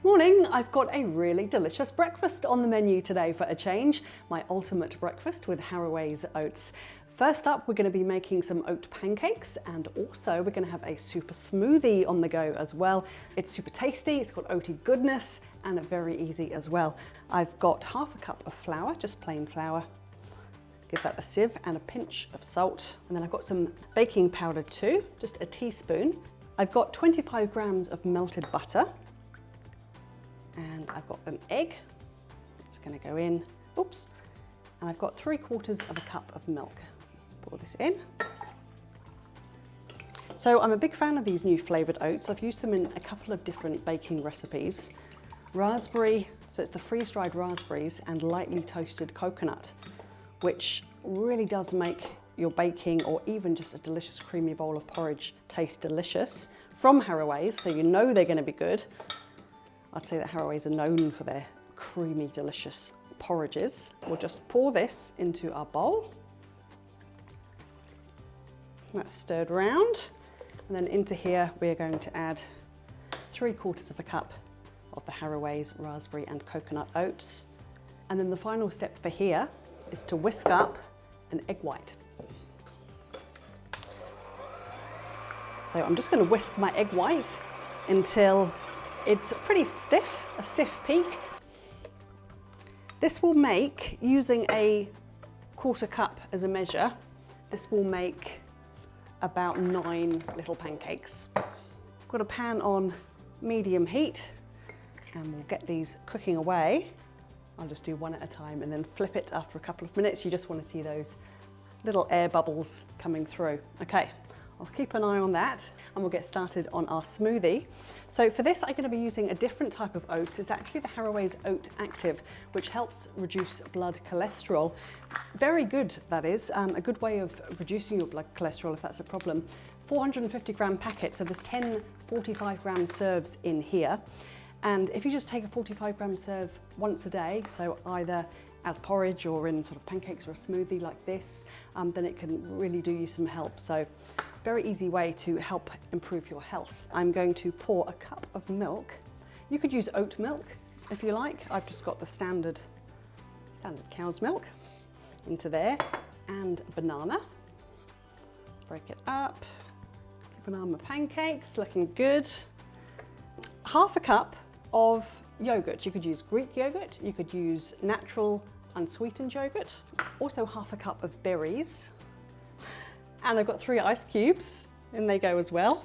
Morning, I've got a really delicious breakfast on the menu today for a change. My ultimate breakfast with Harraways Oats. First up, we're going to be making some oat pancakes, and also we're going to have a super smoothie on the go as well. It's super tasty, it's got oaty goodness, and very easy as well. I've got half a cup of flour, just plain flour. Give that a sieve and a pinch of salt. And then I've got some baking powder too, just a teaspoon. I've got 25 grams of melted butter. And I've got an egg, it's going to go in, oops, and I've got 3/4 of a cup of milk. Pour this in. So I'm a big fan of these new flavoured oats. I've used them in a couple of different baking recipes. Raspberry, so it's the freeze-dried raspberries and lightly toasted coconut, which really does make your baking or even just a delicious creamy bowl of porridge taste delicious. From Harraways, so you know they're going to be good. I'd say that Harraways are known for their creamy, delicious porridges. We'll just pour this into our bowl. That's stirred round. And then into here, we're going to add 3/4 of a cup of the Harraways raspberry and coconut oats. And then the final step for here is to whisk up an egg white. So I'm just going to whisk my egg white until it's pretty stiff, a stiff peak. This will make, using a 1/4 cup as a measure, this will make about 9 little pancakes. I've got a pan on medium heat and we'll get these cooking away. I'll just do one at a time and then flip it after a couple of minutes. You just want to see those little air bubbles coming through. Okay. I'll keep an eye on that and we'll get started on our smoothie. So for this, I'm going to be using a different type of oats. It's actually the Harraways Oat Active, which helps reduce blood cholesterol. Very good, that is. A good way of reducing your blood cholesterol if that's a problem. 450 gram packet, so there's 10 45 gram serves in here. And if you just take a 45 gram serve once a day, so either as porridge or in sort of pancakes or a smoothie like this, then it can really do you some help. So very easy way to help improve your health. I'm going to pour a cup of milk. You could use oat milk if you like. I've just got the standard cow's milk into there, and a banana. Break it up. Keep an eye on my pancakes, looking good. Half a cup of yogurt. You could use Greek yogurt, you could use natural unsweetened yogurt, also half a cup of berries. And I've got 3 ice cubes, in they go as well.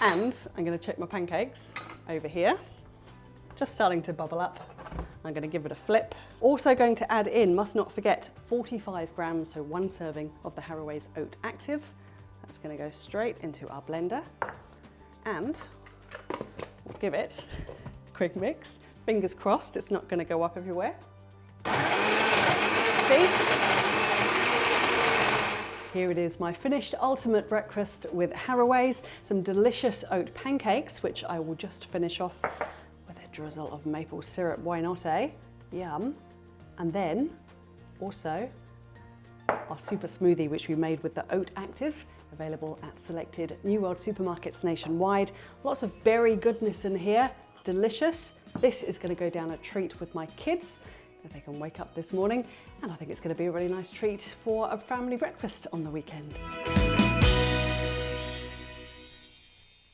And I'm going to check my pancakes over here. Just starting to bubble up. I'm going to give it a flip. Also going to add in, must not forget, 45 grams, so 1 serving of the Harraways Oat Active. That's going to go straight into our blender. And we'll give it a quick mix. Fingers crossed it's not going to go up everywhere. See? Here it is, my finished ultimate breakfast with Harraways. Some delicious oat pancakes, which I will just finish off with a drizzle of maple syrup. Why not, eh? Yum. And then also our super smoothie, which we made with the Oat Active, available at selected New World supermarkets nationwide. Lots of berry goodness in here, delicious. This is going to go down a treat with my kids if they can wake up this morning, and I think it's going to be a really nice treat for a family breakfast on the weekend.